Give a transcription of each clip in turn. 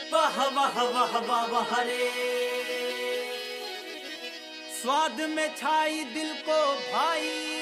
वाह वाह वाह वाह वाह रे, स्वाद में छाई दिल को भाई।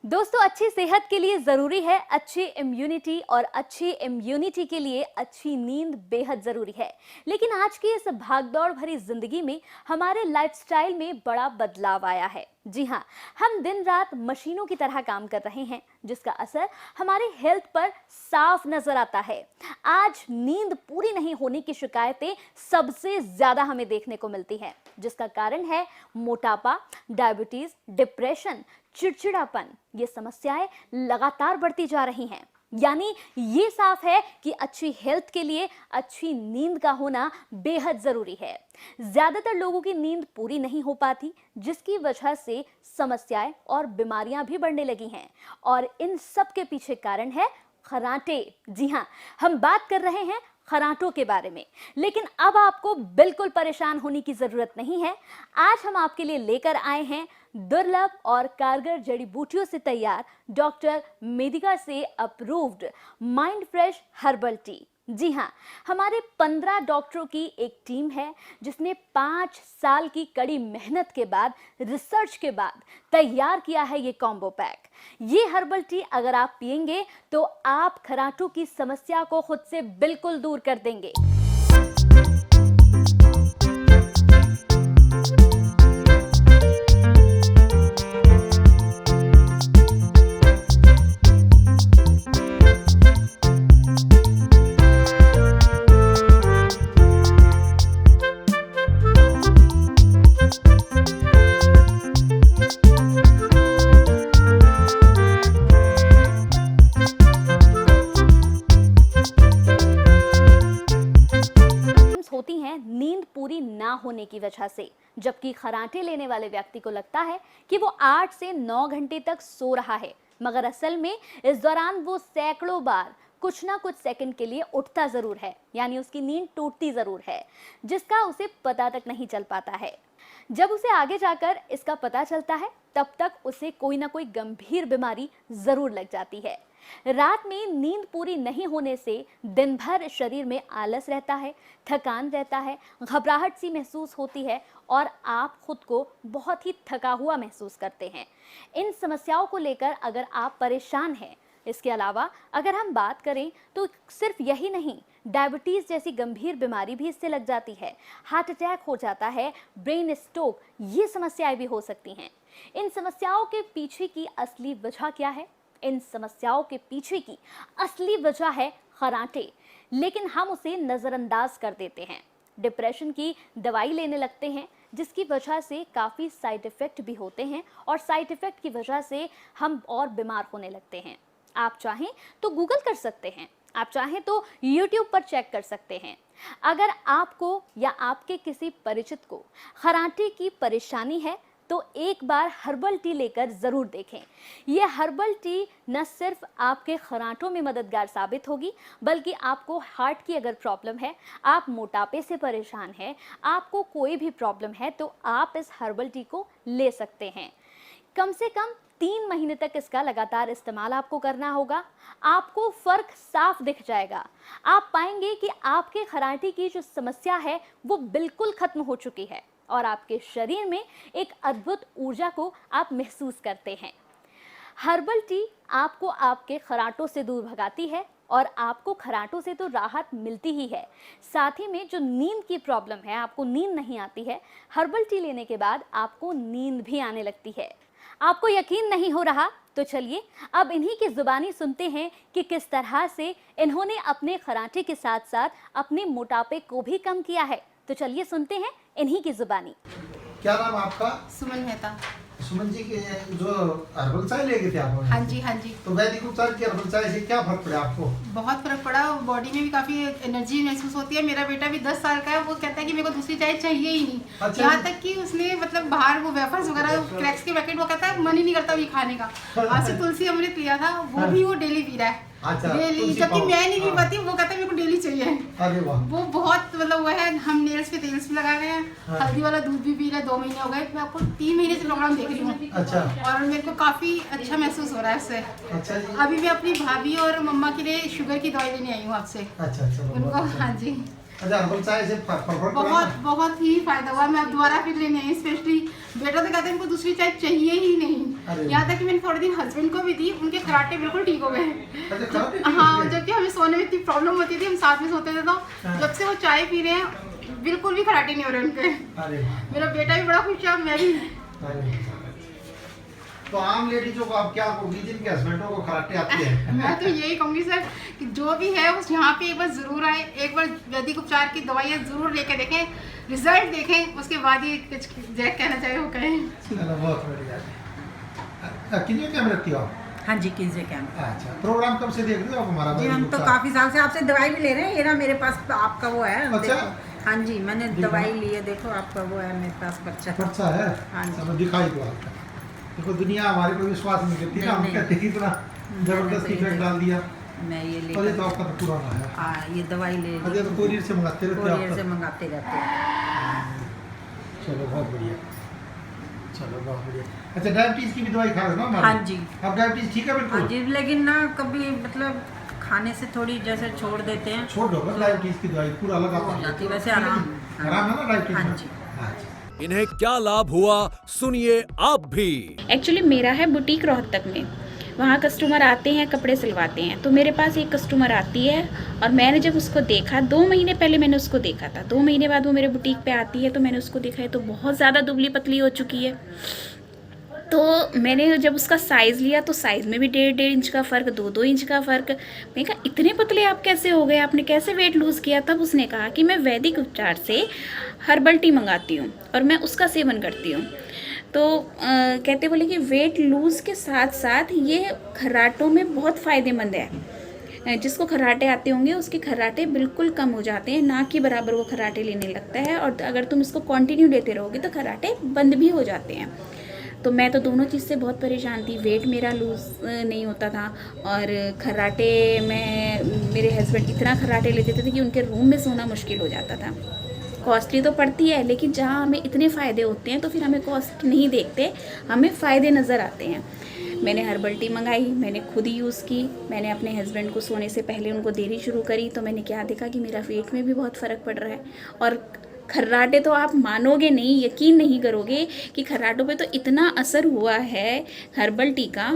दोस्तों, अच्छी सेहत के लिए जरूरी है अच्छी इम्यूनिटी, और अच्छी इम्यूनिटी के लिए अच्छी नींद बेहद जरूरी है। लेकिन आज की इस भागदौड़ भरी जिंदगी में हमारे लाइफस्टाइल में बड़ा बदलाव आया है। जी हाँ, हम दिन रात मशीनों की तरह काम कर रहे हैं, जिसका असर हमारे हेल्थ पर साफ नजर आता है। आज नींद पूरी नहीं होने की शिकायतें सबसे ज्यादा हमें देखने को मिलती हैं, जिसका कारण है मोटापा, डायबिटीज, डिप्रेशन, चिड़चिड़ापन। ये समस्याएं लगातार बढ़ती जा रही हैं। यानी ये साफ है कि अच्छी हेल्थ के लिए अच्छी नींद का होना बेहद जरूरी है। ज्यादातर लोगों की नींद पूरी नहीं हो पाती, जिसकी वजह से समस्याएं और बीमारियां भी बढ़ने लगी हैं। और इन सब के पीछे कारण है खर्राटे। जी हाँ, हम बात कर रहे हैं खर्राटों के बारे में। लेकिन अब आपको बिल्कुल परेशान होने की जरूरत नहीं है। आज हम आपके लिए लेकर आए हैं दुर्लभ और कारगर जड़ी बूटियों से तैयार डॉक्टर मेडिका से approved mind fresh herbal tea. जी हाँ, हमारे 15 डॉक्टरों की एक टीम है, जिसने 5 साल की कड़ी मेहनत के बाद, रिसर्च के बाद तैयार किया है ये कॉम्बो पैक। ये हर्बल टी अगर आप पिएंगे तो आप खर्राटों की समस्या को खुद से बिल्कुल दूर कर देंगे। होती हैं नींद पूरी ना होने की वजह से, जबकि खर्राटे लेने वाले व्यक्ति को लगता है कि वो 8 से 9 घंटे तक सो रहा है, मगर असल में इस दौरान वो सैकड़ों बार कुछ ना कुछ सेकंड के लिए उठता जरूर है, यानी उसकी नींद टूटती जरूर है, जिसका उसे पता तक नहीं चल पाता है। जब उसे आगे जाकर इसका पता चलता है, तब तक उसे कोई ना कोई गंभीर बीमारी जरूर लग जाती है। रात में नींद पूरी नहीं होने से दिन भर शरीर में आलस रहता है, थकान रहता है, घबराहट सी महसूस होती है और आप खुद को बहुत ही थका हुआ महसूस करते हैं। इन समस्याओं को लेकर अगर आप परेशान हैं, इसके अलावा अगर हम बात करें तो सिर्फ यही नहीं, डायबिटीज जैसी गंभीर बीमारी भी इससे लग जाती है, हार्ट अटैक हो जाता है, ब्रेन स्ट्रोक, ये समस्याएं भी हो सकती हैं। इन समस्याओं के पीछे की असली वजह क्या है? इन समस्याओं के पीछे की असली वजह है खर्राटे, लेकिन हम उसे नजरअंदाज कर देते हैं। डिप्रेशन की दवाई लेने लगते हैं, जिसकी वजह से काफ़ी साइड इफ़ेक्ट भी होते हैं, और साइड इफ़ेक्ट की वजह से हम और बीमार होने लगते हैं। आप चाहें तो गूगल कर सकते हैं, आप चाहें तो यूट्यूब पर चेक कर सकते हैं। अगर आपको या आपके किसी परिचित को खर्राटे की परेशानी है तो एक बार हर्बल टी लेकर जरूर देखें। यह हर्बल टी न सिर्फ आपके खर्राटों में मददगार साबित होगी, बल्कि आपको हार्ट की अगर प्रॉब्लम है, आप मोटापे से परेशान हैं, आपको कोई भी प्रॉब्लम है, तो आप इस हर्बल टी को ले सकते हैं। कम से कम 3 महीने तक इसका लगातार इस्तेमाल आपको करना होगा। आपको फर्क साफ दिख जाएगा। आप पाएंगे कि आपके खर्राटे की जो समस्या है वो बिल्कुल खत्म हो चुकी है, और आपके शरीर में एक अद्भुत ऊर्जा को आप महसूस करते हैं। हर्बल टी आपको आपके खर्राटों से दूर भगाती है, और आपको खर्राटों से तो राहत मिलती ही है, साथ ही में जो नींद की प्रॉब्लम है, आपको नींद नहीं आती है, हर्बल टी लेने के बाद आपको नींद भी आने लगती है। आपको यकीन नहीं हो रहा तो चलिए अब इन्हीं की जुबानी सुनते हैं कि किस तरह से इन्होंने अपने खर्राटे के साथ साथ अपने मोटापे को भी कम किया है। तो चलिए सुनते हैं इन्हीं की जुबानी। क्या नाम आपका? सुमन मेहता। सुमन जी के जो हर्बल चाय लेके थे आप? हाँ जी, हाँ जी। तो वैदिक उपचार की हर्बल चाय से क्या फर्क पड़ा आपको? बहुत फर्क पड़ा, बॉडी में भी काफी एनर्जी महसूस होती है। मेरा बेटा भी 10 साल का है, वो कहता है कि मेरे को दूसरी चाय चाहिए ही नहीं। अच्छा। यहाँ तक कि उसने मतलब बाहर वो वेफर्स वगैरह क्रैक्स के पैकेट, वो कहता है मन ही नहीं करता ये खाने का। आज से तुलसी अमृत लिया था, वो भी वो डेली पी रहा है। अच्छा, डेली, तुलसी जबकि पाउडर, मैं नहीं पी हाँ। पाती, वो कहता है मेरे को डेली चाहिए। अरे वाह। वो बहुत मतलब वो है, हम नेल्स पे तेल्स भी लगा रहे हैं, हाँ। हल्दी वाला दूध भी पी रहे, 2 महीने हो गए। मैं आपको 3 महीने से प्रोग्राम देख रही हूँ अच्छा और मेरे को काफी अच्छा महसूस हो रहा है इससे। अच्छा जी। अभी मैं अपनी भाभी और मम्मा के लिए शुगर की दवाई लेने आई हूँ आपसे। अच्छा अच्छा उनको, हाँ जी, अच्छा हर्बल चाय से फर्क बहुत बहुत ही फायदा हुआ। मैं अब दोबारा फिर लेने आई, स्पेशली बेटा तो कहते हैं इनको दूसरी चाय चाहिए ही अरे नहीं। यहाँ तक कि मैंने थोड़े दिन हस्बैंड को भी दी, उनके खराटे बिल्कुल ठीक हो गए। अच्छा खराटे ठीक हो हाँ, गए? जबकि हमें सोने में इतनी प्रॉब्लम होती थी, हम साथ में सोते थे, तो हाँ। जब से वो चाय पी रहे हैं बिल्कुल भी खराटे नहीं हो रहे उनके। अरे वाह। मेरा बेटा भी बड़ा खुश है, मैं भी। अरे तो आम लेडीजों को आप क्या कहोगी जिनके हस्बैंडों को खराटे आते हैं? मैं तो यही कहूँगी सर कि जो भी है उस यहाँ पे एक बार जरूर आए, एक बार वैदिक उपचार की दवाइयाँ जरूर लेके देखें, रिजल्ट देखें, उसके बाद ही कुछ जैक कहना चाहे वो कहें। चलो बहुत बढ़िया। कितने क्या रखती हो आप? हाँ जी, कीजिए कैम। अच्छा प्रोग्राम कब से देख रहे हो आप हमारा? जी हम तो काफी साल से आपसे दवाई भी ले रहे हैं। ये ना मेरे पास आपका वो है। अच्छा। देखो। हाँ जी, मैंने दवाई ली है, देखो आपका वो है मेरे पास पर्चा। अच्छा है। हाँ जी। चलो दिखाई दो आपका। देखो दुनिया हमारे को विश्वास नहीं करती ना, हम नहीं। कहते हैं इतना जबरदस्त इफेक्ट डाल दिया। मैं ये ले और ये तो आपका तो पुराना है। हाँ, ये दवाई ले अरे तो कोरियर से मंगाते रहते कोरियर आप से तो। मंगाते रहते हैं। चलो बहुत बढ़िया। चलो बहुत बढ़िया। अच्छा डायबिटीज की भी दवाई खा रहे हो ना हमारी? हाँ जी। अब डायबिटीज ठीक है हाँ बिल्कुल? जी, लेकिन ना कभी मतलब खाने से थोड़ी जैसे छोड़ देते हैं, छोड़ दो ना डायबिटीज की दवाई पूरा लगा हो जाती है, वैसे आराम। आराम है ना डायबिटीज हाँ में? जी। अच्छा। इन्हें क्या लाभ हुआ सुनिए आप भी। एक्चुअली मेरा है बुटीक रोहतक में, वहाँ कस्टमर आते हैं कपड़े सिलवाते हैं। तो मेरे पास एक कस्टमर आती है और मैंने जब उसको देखा, 2 महीने पहले मैंने उसको देखा था, 2 महीने बाद वो मेरे बुटीक पे आती है, तो मैंने उसको देखा है तो बहुत ज़्यादा दुबली पतली हो चुकी है। तो मैंने जब उसका साइज़ लिया तो साइज़ में भी 1.5 इंच का फ़र्क, 2-2 इंच का फ़र्क। मैंने कहा इतने पतले आप कैसे हो गए, आपने कैसे वेट लूज़ किया? तब उसने कहा कि मैं वैदिक उपचार से हर्बल टी मंगाती हूँ और मैं उसका सेवन करती हूँ। तो कहते बोले कि वेट लूज़ के साथ साथ ये खर्राटों में बहुत फ़ायदेमंद है। जिसको खर्राटे आते होंगे उसके खर्राटे बिल्कुल कम हो जाते हैं, ना कि बराबर वो खर्राटे लेने लगता है। और अगर तुम इसको कंटिन्यू लेते रहोगे तो खर्राटे बंद भी हो जाते हैं। तो मैं तो दोनों चीज़ से बहुत परेशान थी, वेट मेरा लूज़ नहीं होता था और खर्राटे में मेरे हस्बैंड इतना खर्राटे लेते थे कि उनके रूम में सोना मुश्किल हो जाता था। कॉस्टली तो पड़ती है, लेकिन जहाँ हमें इतने फ़ायदे होते हैं तो फिर हमें कॉस्ट नहीं देखते, हमें फ़ायदे नज़र आते हैं। मैंने हर्बल टी मंगाई, मैंने खुद ही यूज़ की। मैंने अपने हस्बैंड को सोने से पहले उनको देनी शुरू करी तो मैंने क्या देखा कि मेरा वेट में भी बहुत फ़र्क पड़ रहा है। और खर्राटे तो आप मानोगे नहीं, यकीन नहीं करोगे कि खर्राटों पे तो इतना असर हुआ है हर्बल टी का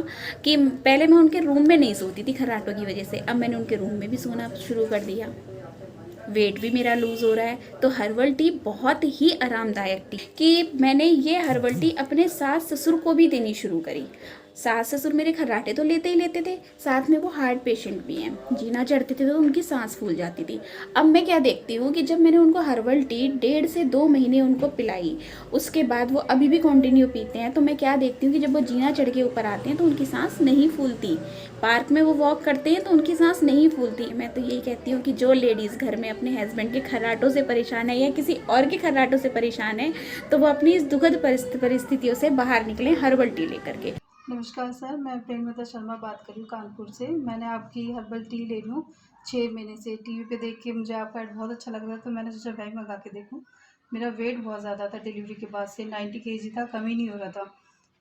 कि पहले मैं उनके रूम में नहीं सोती थी खर्राटों की वजह से, अब मैंने उनके रूम में भी सोना शुरू कर दिया। वेट भी मेरा लूज़ हो रहा है। तो हर्बल टी बहुत ही आरामदायक थी कि मैंने ये हर्बल टी अपने सास ससुर को भी देनी शुरू करी। सास ससुर मेरे खर्राटे तो लेते ही लेते थे, साथ में वो हार्ट पेशेंट भी हैं, जीना चढ़ते थे तो उनकी सांस फूल जाती थी। अब मैं क्या देखती हूँ कि जब मैंने उनको हर्बल टी 1.5 से 2 महीने उनको पिलाई, उसके बाद वो अभी भी कंटिन्यू पीते हैं, तो मैं क्या देखती हूँ कि जब वो जीना चढ़ के ऊपर आते हैं तो उनकी सांस नहीं फूलती। पार्क में वो वॉक करते हैं तो उनकी सांस नहीं फूलती। मैं तो यही कहती हूँ कि जो लेडीज़ घर में अपने हस्बैंड के खर्राटों से परेशान है या किसी और के खर्राटों से परेशान है तो वो अपनी इस दुखद परिस्थितियों से बाहर निकलें हर्बल टी लेकर के। नमस्कार सर, मैं प्रेमलता शर्मा बात कर रही हूँ कानपुर से। मैंने आपकी हर्बल टी ले लूँ 6 महीने से। टीवी पे देख के मुझे आपका ऐड बहुत अच्छा लग रहा था तो मैंने सोचा भाई मंगा के देखूँ। मेरा वेट बहुत ज़्यादा था, डिलीवरी के बाद से 90 kg था, कम ही नहीं हो रहा था।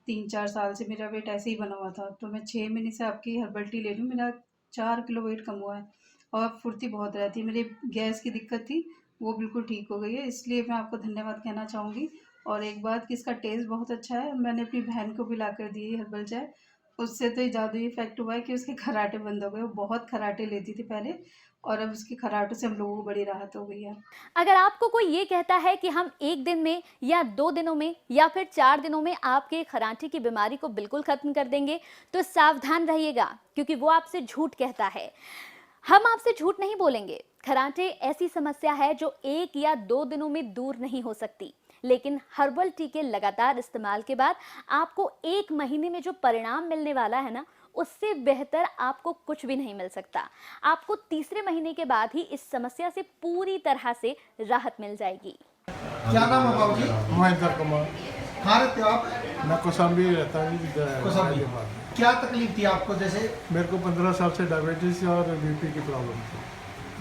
3-4 साल से मेरा वेट ऐसे ही बना हुआ था। तो मैं 6 महीने से आपकी हर्बल टी ले लूँ, मेरा 4 किलो वेट कम हुआ है और फुर्ती बहुत रहती है। मेरी गैस की दिक्कत थी वो बिल्कुल ठीक हो गई है, इसलिए मैं आपको धन्यवाद कहना चाहूँगी। और एक बात कि इसका टेस्ट बहुत अच्छा है। मैंने अपनी बहन को भी ला कर दी हर्बल चाय, उससे तो जादुई इफेक्ट हुआ है कि उसके खर्राटे बंद हो गए। वो बहुत खर्राटे लेती थी पहले और अब उसके खर्राटों से हम लोगों को बड़ी राहत हो गई है। अगर आपको कोई ये कहता है कि हम 1 दिन में या 2 दिनों में या फिर 4 दिनों में आपके खर्राटे की बीमारी को बिल्कुल खत्म कर देंगे तो सावधान रहिएगा, क्योंकि वो आपसे झूठ कहता है। हम आपसे झूठ नहीं बोलेंगे। खर्राटे ऐसी समस्या है जो 1 या 2 दिनों में दूर नहीं हो सकती, लेकिन हर्बल टी के लगातार इस्तेमाल के बाद आपको 1 महीने में जो परिणाम मिलने वाला है ना, उससे बेहतर आपको कुछ भी नहीं मिल सकता। आपको तीसरे महीने के बाद ही इस समस्या से पूरी तरह से राहत मिल जाएगी। क्या नाम है बाबू जी? महेंद्र कुमार। कहाँ रहते हो आप? मैं कौशाम्बी रहता हूँ। कौशाम्बी। क्या तकलीफ थी आपको? जैसे मेरे को 15 साल से डायबिटीज और बीपी की प्रॉब्लम थी।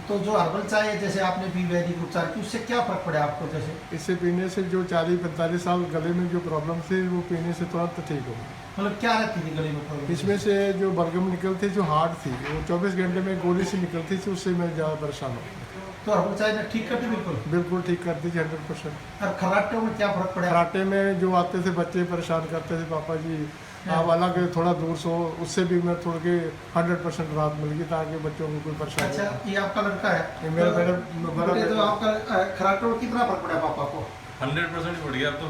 तो जो हर्बल चाय है जैसे आपने पी वैदिक उपचार की, उससे क्या फर्क पड़ा आपको? जैसे इससे पीने से जो 40-45 साल गले में जो प्रॉब्लम थी वो पीने से तुरंत ठीक हो गई। मतलब क्या रहती थी गले में प्रॉब्लम? इसमें से जो बलगम निकलती जो हार्ड थी वो 24 घंटे में गोली से निकलती थी, उससे मैं ज़्यादा परेशान हो गया। तो हर्बल चाय ने ठीक कर दी? बिल्कुल ठीक कर दी 100%। और खराटे में क्या फर्क पड़ा? खराटे में जो आते थे बच्चे परेशान करते थे, पापा जी आप अलग थोड़ा दूर सो, उससे भी मैं थोड़ा के 100% राहत मिल गई, ताकि बच्चों को कोई परेशानी। अच्छा, ये आपका लड़का है? ये मेरा बेटा। तो आपका खराटे में कितना फर्क पड़ा पापा को? 100% बढ़ गया। अब तो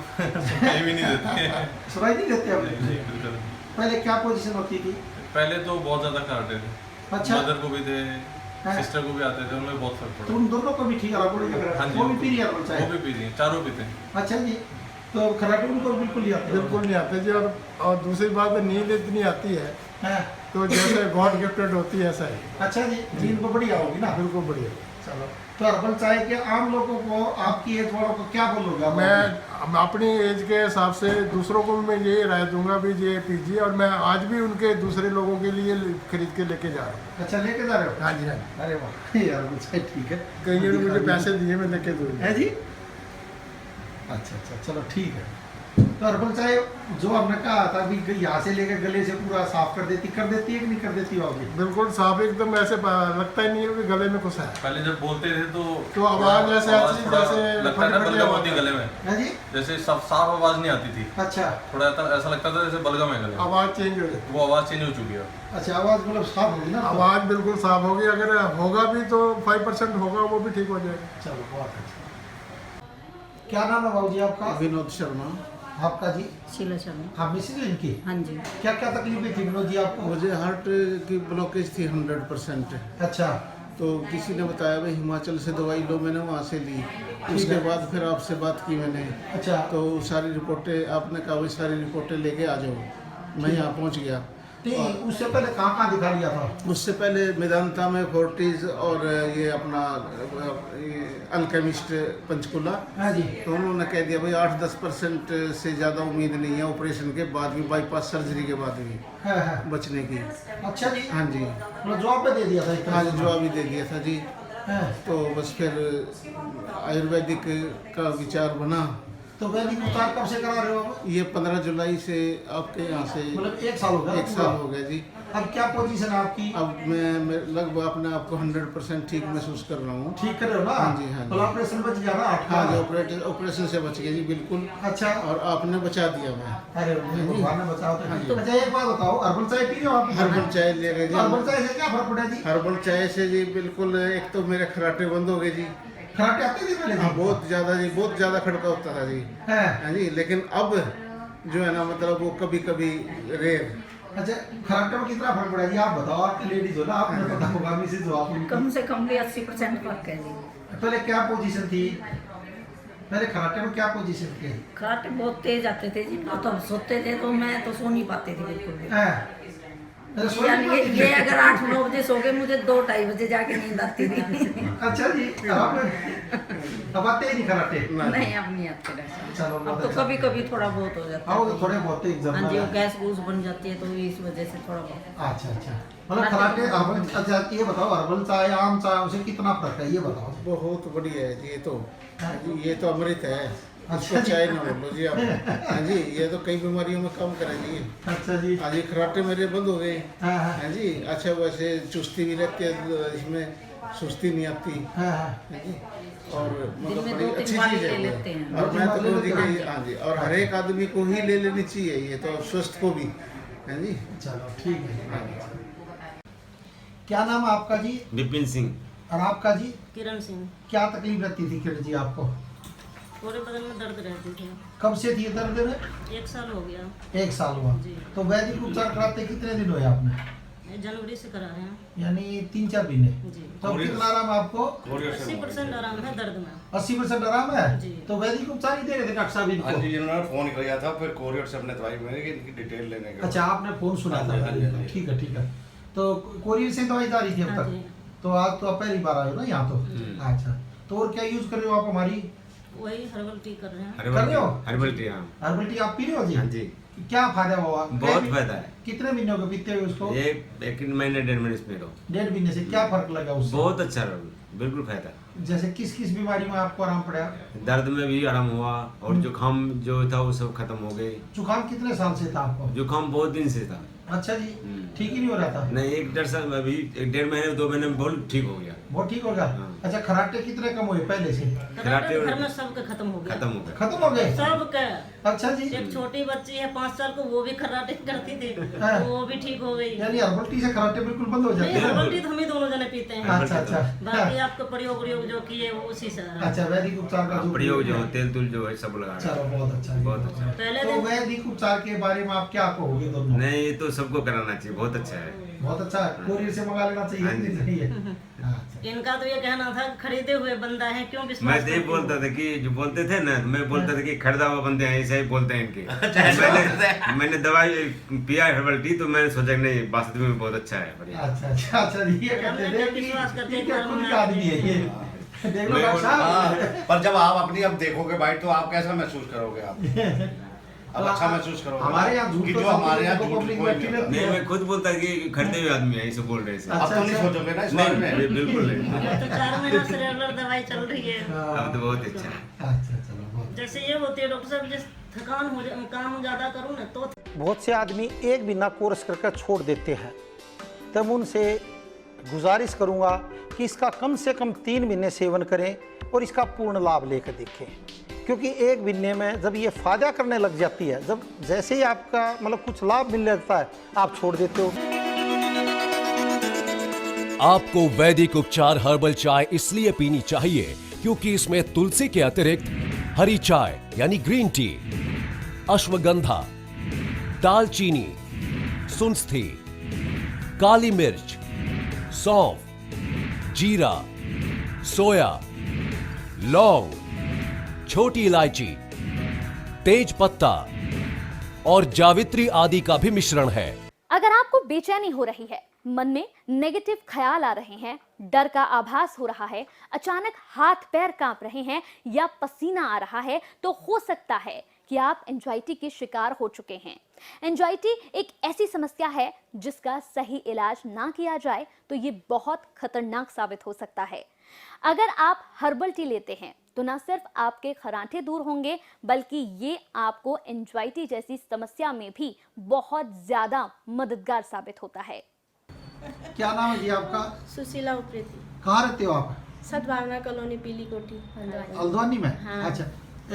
सुनाई भी नहीं देते। सुनाई नहीं देते अब? बिल्कुल। पहले क्या पोजीशन होती थी? पहले तो बहुत ज्यादा खराटे थे। अच्छा। मदर को भी थे, सिस्टर को भी आते थे, उनमें बहुत फर्क पड़ा। तो उन दोनों को भी ठीक है? हाँ जी, वो भी पी रही है हर्बल चाय? वो भी पी रही है, चारों पीते हैं। अच्छा जी, तो खराटे उनको बिल्कुल नहीं आते? बिल्कुल नहीं आते जी। और दूसरी बात नींद इतनी आती है हाँ। तो जैसे गॉड गिफ्टेड होती है ऐसा ही। अच्छा जी, नींद को बढ़िया होगी ना? बिल्कुल बढ़िया। चलो, तो हर्बल चाय के आम लोगों को, आपकी एज वालों को क्या बोलोगे आप? मैं अपनी एज के हिसाब से दूसरों को मैं ये राय दूंगा भी ये पीजिए, और मैं आज भी उनके दूसरे लोगों के लिए खरीद के लेके जा रहा हूँ। अच्छा, लेके जा रहे हो? हाँ जी, हाँ जी। अरे वाह यार, हर्बल चाय ठीक है। कहीं ने मुझे पैसे दिए, मैं लेके दूँगा। है जी? अच्छा, चलो ठीक है। तो हर्बल चाय जो आपने कहा था अभी, यहाँ से लेकर गले से पूरा साफ कर देती है कि नहीं कर देती होगी? बिल्कुल साफ, एकदम ऐसे लगता ही नहीं है कि गले में कुछ है। पहले जब बोलते थे तो आवाज ऐसे आती थी जैसे लगता है ना बलगम होती गले में। है जी? जैसे साफ आवाज नहीं आती थी। अच्छा। थोड़ा ऐसा लगता था जैसे बलगम है गले में। आवाज चेंज हो जाती। वो आवाज चेंज हो चुकी है। अच्छा, आवाज मतलब साफ होगी ना? आवाज बिल्कुल साफ होगी। अगर होगा भी तो 5% होगा, वो भी ठीक हो जाएगा। चलो, बहुत अच्छा। क्या नाम है बाबू जी आपका? विनोद शर्मा। आपका जी? शीला शर्मा। हाँ, मिसेज इनकी? हाँ जी। क्या क्या तकलीफें थी विनोद जी आपको? मुझे हार्ट की ब्लॉकेज थी 100%। अच्छा। तो किसी ने बताया भाई हिमाचल से दवाई लो, मैंने वहाँ से ली। उसके बाद फिर आपसे बात की मैंने। अच्छा। तो सारी रिपोर्टें आपने कहा भाई सारी रिपोर्टें लेके आ जाओ। मैं यहाँ पहुँच गया। उससे पहले कहाँ दिखा लिया था? उससे पहले मेदांता में फोर्टिज और ये अपना अल्केमिस्ट पंचकुला। हाँ जी। तो उन्होंने कह दिया भाई 8-10% से ज़्यादा उम्मीद नहीं है ऑपरेशन के बाद भी, बाईपास सर्जरी के बाद भी बचने की। अच्छा जी। हाँ जी, जवाब पे दे दिया था? हाँ जी, जवाब ही दे दिया था जी। तो बस फिर आयुर्वेदिक का विचार बना। तो वैदिक उपचार कब से करा रहे हो? ये 15 जुलाई से आपके यहाँ से। मतलब 1 साल हो गया? 1 साल हो गया जी। अब क्या पोजीशन है आपकी? अब मैं लगभग अपने आप को 100% ठीक महसूस कर रहा हूँ। ठीक कर रहे हो ना? हाँ जी, हाँ जी। तो ऑपरेशन बच गया ना? हाँ जी, ऑपरेशन से बच गया जी, बिल्कुल। अच्छा। और आपने बचा दिया मैं। अरे भगवान ने बचाओ। अच्छा, एक बात बताओ, हर्बल चाय पी रहे हो आप? हर्बल चाय ले रहे जी। हर्बल चाय से क्या फर्क पड़ा जी? हर्बल चाय से जी बिल्कुल, एक तो मेरे खराटे बंद हो गए जी। खराटे आते थे पहले? हाँ, बहुत ज़्यादा जी, बहुत ज़्यादा खड़का होता था जी। हाँ जी, लेकिन अब जो है ना, मतलब वो कभी कभी रेयर। अच्छा, खराटे में कितना फर्क पड़ा जी? आप बताओ, आपकी लेडीज हो ना, आपने पता होगा। मिसेज हो आप? कम से कम भी 80% फर्क है जी। पहले क्या पोजीशन थी? पहले खराटे में क्या पोजीशन थी? खराटे बहुत तेज आते थे जी। तो हम सोते थे तो मैं तो सो नहीं पाती थी बिल्कुल भी। यानी ये अगर 8-9 बजे सो गए, मुझे 2-2:30 बजे जाके नींद आती थी। अच्छा जी। अब आते ही नहीं खराटे? नहीं, अब नहीं आते रहते। चलो, अब तो कभी कभी थोड़ा बहुत हो जाता है। तो थोड़े बहुत एग्जाम। हाँ जी, वो गैस गूस बन जाती है तो इस वजह से थोड़ा बहुत। अच्छा, मतलब खराटे हर्बल। अच्छा, ये बताओ, हर्बल चाय आम चाय उसे कितना फर्क है, ये बताओ। बहुत बढ़िया है जी। ये तो अमृत है। अच्छा, चाय ना बोलो जी आप। हाँ जी, ये तो कई बीमारियों में काम करे जी। अच्छा जी। हाँ जी, खराटे मेरे बंद हो गए। हाँ जी। अच्छा, वैसे चुस्ती भी रहती है इसमें, सुस्ती नहीं आती। हाँ जी। और मतलब बड़ी अच्छी चीज़ है। और मैं तो बोल दी गई। हाँ जी, और हर एक आदमी को ही ले लेनी चाहिए ये तो, स्वस्थ को भी। हाँ जी। चलो ठीक है। क्या नाम है आपका जी? विपिन सिंह। और आपका जी? किरण सिंह। क्या तकलीफ रहती थी किरण जी आपको? पूरे बदन में दर्द रहती थी। कब से थी दर्द में? 1 साल हो गया। 1 साल हुआ जी। तो वैदिक उपचार कराते कितने दिन हुए आपने? जनवरी से करा रहे हैं। यानी 3-4 महीने। जी। तो कितना आराम है आपको? 80% आराम है दर्द में। 80% आराम है जी। तो वैदिक उपचार ही दे रहे थे डॉक्टर साहब इनको? हाँ जी, इन्होंने फोन किया था, फिर कोरियर से अपने दवाई मैंने कि इनकी डिटेल लेने का। अच्छा, आपने फोन सुना था? ठीक है। तो कोरियर से दवाई जा रही थी अब तक? तो आज तो आप पहली बार आए हो ना यहाँ? तो अच्छा, तो और क्या यूज कर रहे हो आप हमारी? वही हर्बल टी कर रहे हैं। कर रहे हो? हर्बल टी, हाँ। हर्बल टी आप पी रहे हो जी? हाँ जी। क्या फायदा हुआ? बहुत फायदा है। कितने महीनों के पीते हुए उसको? ये 1 महीने 1.5 महीने से पी रहा हूँ। 1.5 महीने से क्या फर्क लगा उससे? बहुत अच्छा रहा, बिल्कुल फायदा। जैसे किस किस बीमारी में आपको आराम पड़ा? दर्द में भी आराम हुआ और जुकाम जो था वो सब खत्म हो गए। जुकाम कितने साल से था आपको? जुकाम बहुत दिन से था। अच्छा जी, ठीक ही नहीं हो रहा था? नहीं, 1-1.5 साल, अभी 1-1.5 महीने 2 महीने में बहुत ठीक हो गया। बहुत ठीक हो गया? अच्छा, खराटे कितने कम हुए पहले से? खराटे घर में सबके खत्म हो गया। खत्म हो गए। खत्म हो गए सबके। अच्छा जी। एक छोटी बच्ची है 5 साल को, वो भी खराटे करती थी, वो भी ठीक हो गई। यानी हर्बल टी से खराटे बिल्कुल बंद हो जाते हैं? हर्बल टी तो हम ही दोनों जने पीते हैं। अच्छा अच्छा। बाकी आपको प्रयोग जो किए वो उसी से। अच्छा, वैदिक उपचार का प्रयोग जो तेल तुल जो है सब लगा। चलो बहुत अच्छा, बहुत अच्छा। तो वैदिक उपचार के बारे में आप क्या कहोगे दोनों? नहीं, ये तो सबको कराना चाहिए, बहुत अच्छा है। बहुत अच्छा है, कोरियर से मंगा लेना चाहिए। इनका तो ये कहना था खरीदे हुए बंदा है, क्यों विश्वास? मैं तो ये बोलता था कि जो बोलते थे ना, मैं बोलता था कि खरीदा हुआ बंदे हैं, ऐसे ही बोलते हैं इनके। मैंने दवाई पिया हर्बल टी, तो मैंने सोचा कि नहीं, वास्तव में बहुत अच्छा है, बढ़िया। अच्छा अच्छा अच्छा, ये कहते थे कि विश्वास करते खुद का आदमी है ये। देख लो डॉक्टर साहब। पर जब आप अपनी अब देखोगे भाई, तो आप कैसा महसूस करोगे? आप अब अच्छा महसूस करोगे। हमारे यहाँ झूठ, जो हमारे यहाँ नहीं, मैं खुद बोलता कि खरीदे हुए आदमी है, ऐसे बोल रहे हैं। अब तो नहीं सोचोगे ना इस बारे में? बिल्कुल नहीं। तो 4 महीना से रेगुलर दवाई चल रही है। अब तो बहुत अच्छा है। अच्छा, चलो। जैसे ये होती है डॉक्टर साहब, जिस थकान हो जाए, काम ज्यादा करूँ ना तो। बहुत से आदमी एक महीना कोर्स करके छोड़ देते हैं, तब उनसे गुजारिश करूंगा कि इसका कम से कम 3 महीने सेवन करें और इसका पूर्ण लाभ लेकर देखें, क्योंकि 1 महीने में जब ये फायदा करने लग जाती है, जब जैसे ही आपका मतलब कुछ लाभ मिलने लगता है, आप छोड़ देते हो। आपको वैदिक उपचार हर्बल चाय इसलिए पीनी चाहिए क्योंकि इसमें तुलसी के अतिरिक्त हरी चाय यानी ग्रीन टी, अश्वगंधा, दालचीनी, सुंस्थि, काली मिर्च, सौंफ, जीरा, सोया, लौंग, छोटी इलायची, तेज पत्ता और जावित्री आदि का भी मिश्रण है। अगर आपको बेचैनी हो रही है, मन में नेगेटिव ख्याल आ रहे हैं, डर का आभास हो रहा है, अचानक हाथ पैर कांप रहे हैं या पसीना आ रहा है, तो हो सकता है कि आप एंजाइटी के शिकार हो चुके हैं। एंजाइटी एक ऐसी समस्या है जिसका सही इलाज ना किया जाए तो ये बहुत खतरनाक साबित हो सकता है। अगर आप हर्बल टी लेते हैं तो न सिर्फ आपके खरांटे दूर होंगे, बल्कि ये आपको एंजाइटी जैसी समस्या में भी बहुत ज्यादा मददगार साबित होता है। क्या नाम है जी आपका? सुशीला उप्रेती। कहाँ रहते हो आप? सद्भावना कॉलोनी, पीली कोठी, हल्द्वानी में। हाँ। अच्छा,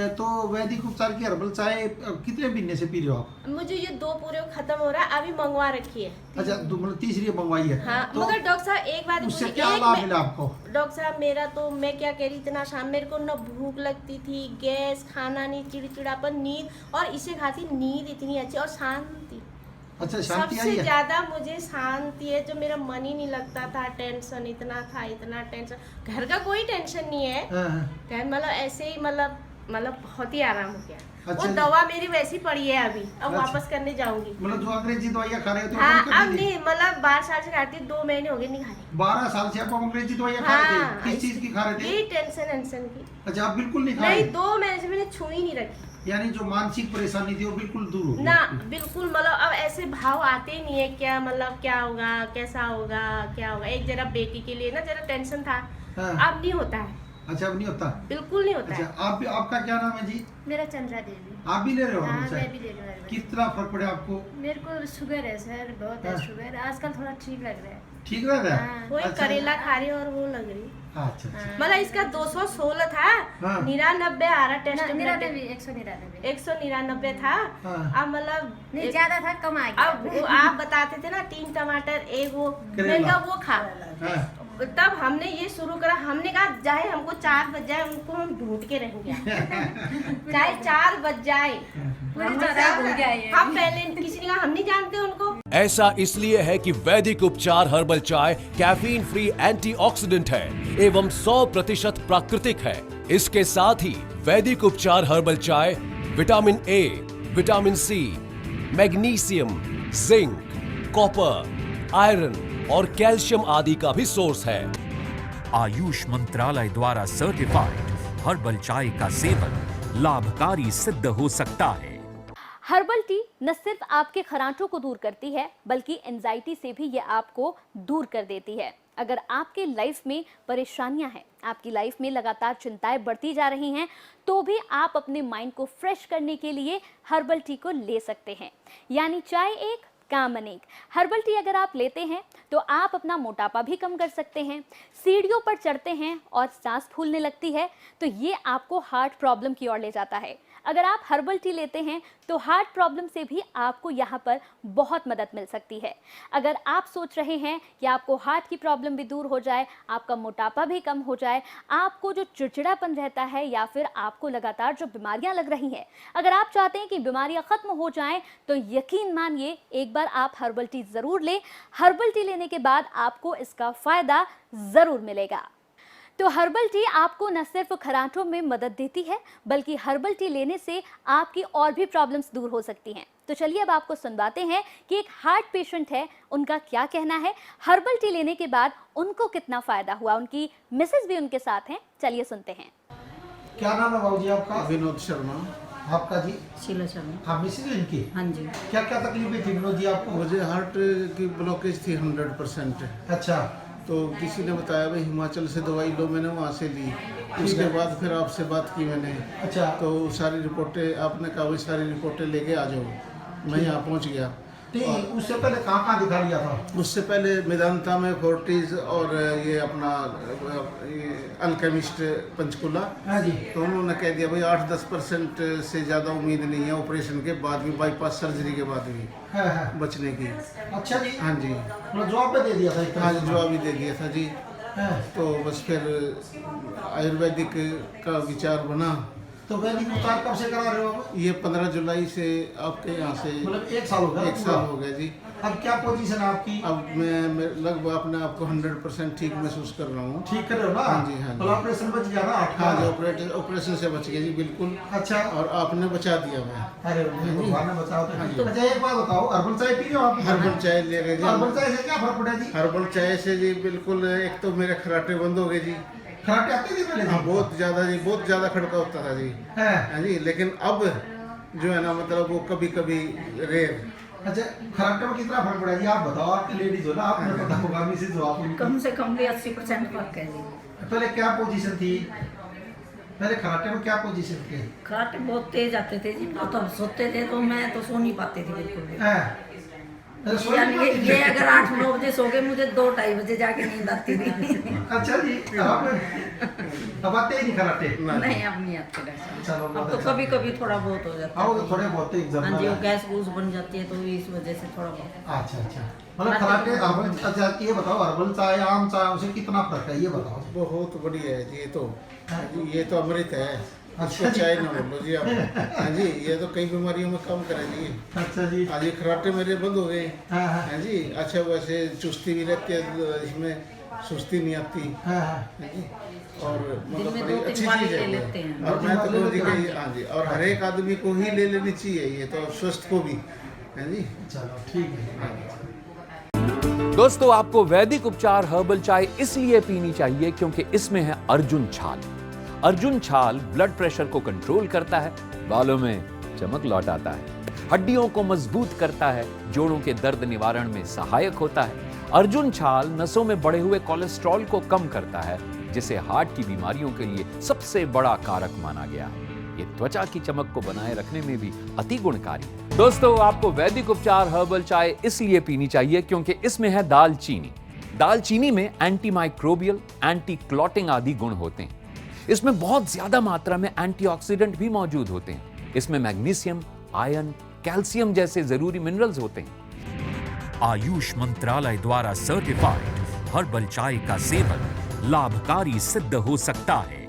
तो वैदिक उपचार की हर्बल चाय कितने महीने से पी रहे हो आप? मुझे ये 2 पूरे खत्म हो रहा है, अभी मंगवा रखी है। अच्छा, मतलब तीसरी मंगवाई है? हाँ, तो मगर डॉक्टर साहब एक बात, उससे क्या लाभ मिला आपको? डॉक्टर साहब मेरा तो, मैं क्या कह रही, इतना शाम मेरे को न भूख लगती थी, गैस, खाना नहीं, चिड़चिड़ापन, नींद, और इसे खाती नींद इतनी अच्छी और शांति। अच्छा, शांति आई है? सबसे ज्यादा मुझे शांति है, जो मेरा मन ही नहीं लगता था, टेंशन इतना था, इतना टेंशन, घर का कोई टेंशन नहीं है, मतलब ऐसे ही मतलब बहुत ही आराम हो गया। अच्छा, वो दवा मेरी वैसी पड़ी है अभी, अब अच्छा, वापस करने जाऊंगी। मतलब जो अंग्रेजी दवाइयाँ खा रहे थे? हाँ, अब नहीं, मतलब 12 साल से खाती, 2 महीने हो गए नहीं खाई। 12 साल से आप अंग्रेजी दवाइयाँ खा रहे थे? किस चीज की खा रहे थे? यही टेंशन की। अच्छा, आप बिल्कुल नहीं खा रहे? नहीं, 2 महीने से मैंने छू ही नहीं रखी। यानी जो मानसिक परेशानी थी वो बिल्कुल दूर हो गई? ना, बिल्कुल, मतलब अब ऐसे भाव आते ही नहीं है, क्या मतलब क्या होगा, कैसा होगा, क्या होगा। एक जरा बेटी के लिए ना जरा टेंशन था, अब नहीं होता है। अच्छा, अब नहीं होता? बिल्कुल नहीं होता। अच्छा, आप आपका क्या नाम है जी? मेरा चंद्रा देवी। आप भी ले रहे हो? हाँ, मैं भी ले रही हूँ। कितना फर्क पड़े आपको? मेरे को शुगर है सर, बहुत है शुगर, आजकल थोड़ा ठीक लग रहा है। ठीक लग रहा है? वही करेला खा रही और वो लग रही। अच्छा, मतलब इसका 216 था, 99 आ रहा टेस्ट, 199 था। अब मतलब नहीं ज्यादा था, कम आ गया। अब आप बताते थे ना 3 टमाटर, एक वो, मैंने वो खा, तब हमने ये शुरू करा। हमने कहा चाहे हमको 4 बज जाए, उनको हम ढूंढ के रहेंगे, चाहे 4 बज जाए, हम पहले किसी ने कहा हम नहीं जानते उनको। ऐसा इसलिए है कि वैदिक उपचार हर्बल चाय कैफीन फ्री एंटीऑक्सीडेंट है एवं 100% प्राकृतिक है। इसके साथ ही वैदिक उपचार हर्बल चाय vitamin A, vitamin C, magnesium, zinc, copper, iron और कैल्शियम आदि का भी सोर्स है। आयुष मंत्रालय द्वारा सर्टिफाइड हर्बल चाय का सेवन लाभकारी सिद्ध हो सकता है। हर्बल टी न सिर्फ आपके खरांटों को दूर करती है बल्कि एंजाइटी से भी ये आपको दूर कर देती है। अगर आपके लाइफ में परेशानियां हैं, आपकी लाइफ में लगातार चिंताएं बढ़ती जा रही हैं, तो भी आप अपने माइंड को फ्रेश करने के लिए हर्बल टी को ले सकते हैं। यानी चाय एक काम अनेक। हर्बल टी अगर आप लेते हैं तो आप अपना मोटापा भी कम कर सकते हैं। सीढ़ियों पर चढ़ते हैं और सांस फूलने लगती है तो ये आपको हार्ट प्रॉब्लम की ओर ले जाता है। अगर आप हर्बल टी लेते हैं तो हार्ट प्रॉब्लम से भी आपको यहाँ पर बहुत मदद मिल सकती है। अगर आप सोच रहे हैं कि आपको हार्ट की प्रॉब्लम भी दूर हो जाए, आपका मोटापा भी कम हो जाए, आपको जो चिड़चिड़ापन रहता है या फिर आपको लगातार जो बीमारियां लग रही हैं, अगर आप चाहते हैं कि बीमारियां खत्म हो जाएं तो यकीन मानिए एक बार आप हर्बल टी ज़रूर लें। हर्बल टी लेने के बाद आपको इसका फ़ायदा ज़रूर मिलेगा। तो हर्बल टी आपको न सिर्फ खरांठों में मदद देती है बल्कि हर्बल टी लेने से आपकी और भी प्रॉब्लम्स दूर हो सकती हैं। तो चलिए अब आपको सुनवाते हैं कि एक हार्ट पेशेंट है, उनका क्या कहना है, हर्बल टी लेने के बाद उनको कितना फायदा हुआ। उनकी मिसेज भी उनके साथ हैं, चलिए सुनते हैं। क्या नाम है बाबूजी आपका? विनोद शर्मा। आपका जी? शीला शर्मा। हाँ, मिसेज इनकी? हाँ जी। क्या क्या तकलीफें थी विनोद जी आपको? मुझे हार्ट की ब्लॉकेज थी 100%। अच्छा। तो किसी ने बताया भाई हिमाचल से दवाई लो, मैंने वहाँ से ली। उसके बाद फिर आपसे बात की मैंने। अच्छा। तो सारी रिपोर्टें आपने कहा भाई सारी रिपोर्टें लेके आ जाओ। मैं यहाँ पहुँच गया। उससे पहले कहाँ दिखा लिया था? उससे पहले मेदांता में फोर्टिस और ये अपना अल्केमिस्ट पंचकुला। हाँ जी। तो उन्होंने कह दिया भाई 8-10% से ज़्यादा उम्मीद नहीं है ऑपरेशन के बाद भी, बाईपास सर्जरी के बाद भी बचने की। अच्छा जी। हाँ जी। जवाब दे दिया था? हाँ जी, जवाब ही दे दिया था जी। तो बस फिर आयुर्वेदिक का विचार बना। तो वैदिक उपचार कब से करा रहे हो आप? ये 15 जुलाई से आपके यहाँ से। मतलब 1 साल हो गया? 1 साल हो गया जी। अब क्या पोजीशन है आपकी? अब मैं लगभग अपने आप को 100% ठीक महसूस कर रहा हूँ। ठीक कर रहे हो ना? हाँ जी, हाँ जी। ऑपरेशन बच गया ना? हाँ जी, ऑपरेशन से बच गया जी, बिल्कुल। अच्छा। और आपने बचा दिया मैं। अरे भगवान ने बचाओ। तो अच्छा एक बात बताओ, हर्बल चाय पी रहे हो आप? हर्बल चाय ले रहे जी। हर्बल चाय से क्या फर्क पड़ा जी? हर्बल चाय से जी बिल्कुल, एक तो मेरे खराटे बंद हो गए जी। खराटे आते थे पहले? हाँ, बहुत ज़्यादा जी, बहुत ज़्यादा खड़का होता था जी। हाँ जी, लेकिन अब जो है ना, मतलब वो कभी कभी रेयर। अच्छा, खराटे में कितना फर्क पड़ा जी? आप बताओ, आपकी लेडीज हो ना, आपने पता होगा। मिसेज हो आप? कम से कम भी 80% फर्क है जी। पहले क्या पोजीशन थी? पहले खराटे में क्या पोजीशन थी? खराटे बहुत तेज आते थे जी। तो हम सोते थे तो मैं तो सो नहीं पाती थी बिल्कुल भी। यानी ये अगर 8-9 बजे सो गए, मुझे 2-2:30 बजे जाके नींद आती थी। अच्छा जी। अब आते ही नहीं खराटे? नहीं, अब नहीं आते। अब तो कभी कभी थोड़ा बहुत हो जाता है। तो थोड़े बहुत एग्जाम। हाँ जी, गैस गूस बन जाती है तो इस वजह से थोड़ा बहुत। अच्छा अच्छा। मतलब खराटे हर्बल। अच्छा ये बताओ, हर्बल चाय आम चाय उसे कितना फर्क है, ये बताओ। बहुत बढ़िया है जी। ये तो अमृत है। अच्छा, चाय ना बोलो जी आप। हाँ जी, ये तो कई बीमारियों में कम करेंगे। अच्छा जी। आज ये खराटे मेरे बंद हो गए। हाँ जी। अच्छा, वैसे चुस्ती भी रहती है इसमें, सुस्ती नहीं आती। हाँ जी। और मतलब बड़ी अच्छी चीज़ है। और मैं तो जी कि हाँ जी, और हर एक आदमी को ही ले लेनी चाहिए ये तो, स्वस्थ को भी। हाँ जी। चलो ठीक है। दोस्तों, आपको वैदिक उपचार हर्बल चाय इसलिए पीनी चाहिए क्योंकि इसमें है अर्जुन छाल। अर्जुन छाल ब्लड प्रेशर को कंट्रोल करता है, बालों में चमक लौट आता है, हड्डियों को मजबूत करता है, जोड़ों के दर्द निवारण में सहायक होता है। अर्जुन छाल नसों में बढ़े हुए कोलेस्ट्रॉल को कम करता है, जिसे हार्ट की बीमारियों के लिए सबसे बड़ा कारक माना गया है। ये त्वचा की चमक को बनाए रखने में भी अति गुणकारी है। दोस्तों, आपको वैदिक उपचार हर्बल चाय इसलिए पीनी चाहिए क्योंकि इसमें है दालचीनी। दालचीनी में एंटी माइक्रोबियल, एंटी क्लॉटिंग आदि गुण होते हैं। इसमें बहुत ज्यादा मात्रा में एंटीऑक्सीडेंट भी मौजूद होते हैं। इसमें मैग्नीशियम, आयरन, कैल्शियम जैसे जरूरी मिनरल्स होते हैं। आयुष मंत्रालय द्वारा सर्टिफाइड हर्बल चाय का सेवन लाभकारी सिद्ध हो सकता है।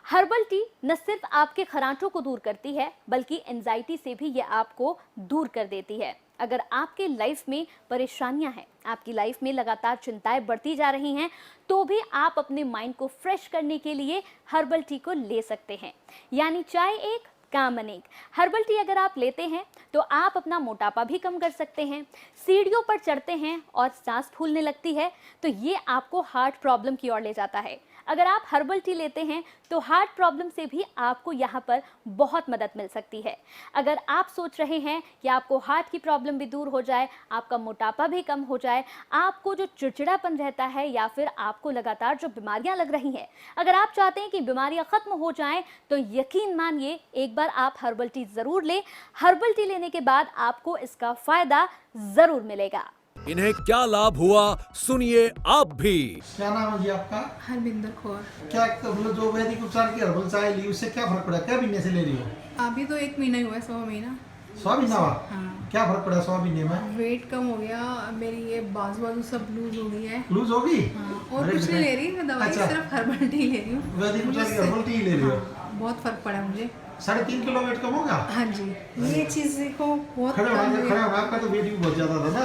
हर्बल टी न सिर्फ आपके खरांटों को दूर करती है बल्कि एंजाइटी से भी ये आपको दूर कर देती है। अगर आपके लाइफ में परेशानियां हैं, आपकी लाइफ में लगातार चिंताएं बढ़ती जा रही हैं, तो भी आप अपने माइंड को फ्रेश करने के लिए हर्बल टी को ले सकते हैं। यानी चाय एक काम अनेक। हर्बल टी अगर आप लेते हैं तो आप अपना मोटापा भी कम कर सकते हैं। सीढ़ियों पर चढ़ते हैं और सांस फूलने लगती है तो ये आपको हार्ट प्रॉब्लम की ओर ले जाता है। अगर आप हर्बल टी लेते हैं तो हार्ट प्रॉब्लम से भी आपको यहाँ पर बहुत मदद मिल सकती है। अगर आप सोच रहे हैं कि आपको हार्ट की प्रॉब्लम भी दूर हो जाए, आपका मोटापा भी कम हो जाए, आपको जो चिड़चिड़ापन रहता है या फिर आपको लगातार जो बीमारियां लग रही हैं, अगर आप चाहते हैं कि बीमारियां खत्म हो जाएं तो यकीन मानिए एक बार आप हर्बल टी जरूर लें। हर्बल टी लेने के बाद आपको इसका फायदा जरूर मिलेगा। इन्हें क्या लाभ हुआ सुनिए आप भी। क्या नाम है जी आपका? हरविंदर कौर। क्या मतलब जो वैदिक उपचार की हर्बल चाय ली उससे क्या फर्क पड़ा? क्या महीने से ले रही हो? अभी तो 1 महीना ही हुआ है, 100 महीना। 100 महीना हुआ? हाँ। क्या फर्क पड़ा 100 महीने में? वेट कम हो गया, मेरी ये बाजू सब लूज हो गई है। लूज हो गई? हाँ। और कुछ नहीं ले रही मैं दवाई, सिर्फ हर्बल टी ले रही हूँ। वैदिक उपचार की हर्बल टी ले रही हो? बहुत फर्क पड़ा मुझे। 3.5 किलो वेट कम होगा? हाँ जी, ये चीज देखो बहुत खड़ा होगा। आपका तो वेट भी बहुत ज्यादा था ना?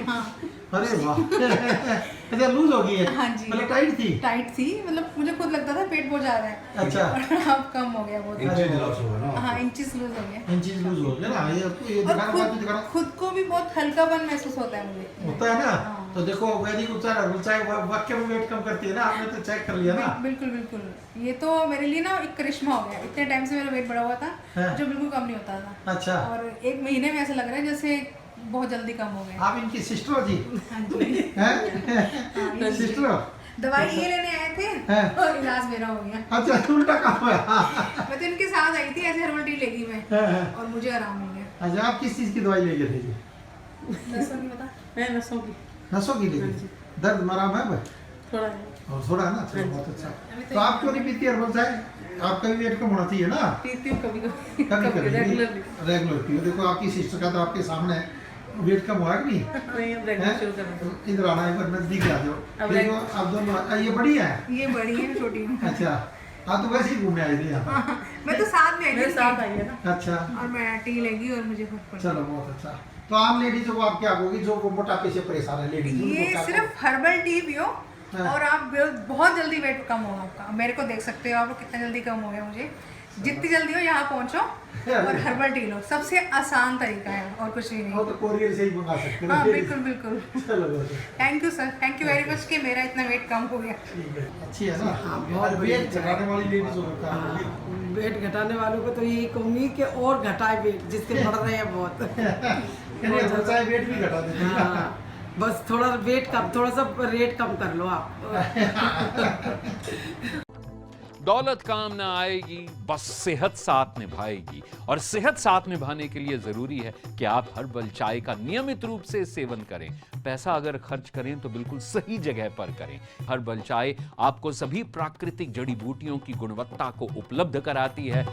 हाँ। अरे वाह। अच्छा लूज हो गई है? हाँ जी। मतलब टाइट थी? टाइट थी, मतलब मुझे खुद लगता था पेट बहुत जा रहा है। अच्छा। और अब कम हो गया बहुत। इंचेस लूज हो गया ना? हाँ, इंचेस लूज हो गया। इंचेस लूज हो गया ना? ये दिखाना खुद को भी बहुत हल्कापन महसूस होता है मुझे। होता है ना? तो देखो वैदिक उपचार हर्बल चाय वाकई में वेट कम करती है ना? आपने तो चेक कर लिया ना? बिल्कुल बिल्कुल। ये तो मेरे लिए ना एक करिश्मा हो गया। इतने टाइम से मेरा वेट बढ़ा हुआ था जो बिल्कुल कम नहीं होता था। अच्छा। और 1 महीने में ऐसा लग रहा है जैसे बहुत जल्दी कम हो गया। आप इनकी सिस्टर हो जी? हाँ जी। हैं? सिस्टर हो? दवाई ये लेने आए थे और इलाज मेरा हो गया। अच्छा उल्टा काम है। मैं तो इनके साथ आई थी, ऐसे हर्बल टी लेगी मैं और मुझे आराम हो गया। अच्छा आप किस चीज की दवाई ले गए थे जी? नसों की बता? मैं नसों की। नसों की ले गए? दर्द आराम है भाई? थोड़ा है। और थोड़ा है ना? चलो बहुत अच्छा। तो आप क्यों नहीं पीती हर्बल चाय? आपका भी वेट कम होना चाहिए ना? पीती हूँ कभी कभी रेगुलर पीओ। देखो आपकी सिस्टर का तो आपके सामने है, वेट कम हुआ कि नहीं? इधर आना एक बार नजदीक आ जाओ। देखो आप दोनों, ये बड़ी है? ये बड़ी है, छोटी है। अच्छा आप तो वैसे ही घूमने आई थी यहाँ पर? मैं तो साथ में आई थी। साथ आई है ना। अच्छा। और मैं टी लेगी और मुझे फर्क पड़ा। चलो बहुत अच्छा। तो आम लेडीजों को आप क्या कहोगी जो मोटापे से परेशान है लेडीज? ये सिर्फ हर्बल टी पियो और आप बहुत जल्दी वेट कम होगा आपका। मेरे को देख सकते हो आप कितना जल्दी कम हो गया मुझे। जितनी जल्दी हो यहाँ पहुँचो और हर्बल टी लो। सबसे आसान तरीका है और कुछ भी नहीं। वो तो कोरियर से ही मंगा सकते हैं। हाँ बिल्कुल बिल्कुल। चलो thank you sir, thank you very much कि मेरा इतना वेट कम हो गया। अच्छी है ना? और वेट घटाने वाली लेडीज होता है। वेट घटाने वालों को तो यही कहूँगी कि और घटाए वेट, जिसके बढ़ रहे हैं बहुत। वेट भी घटा देते हैं। बस थोड़ा वेट कम, थोड़ा सा रेट कम कर लो आप। दौलत काम ना आएगी, बस सेहत साथ निभाएगी। और सेहत साथ निभाने के लिए जरूरी है कि आप हर्बल चाय का नियमित रूप से सेवन करें। पैसा अगर खर्च करें तो बिल्कुल सही जगह पर करें। हर्बल चाय आपको सभी प्राकृतिक जड़ी बूटियों की गुणवत्ता को उपलब्ध कराती है।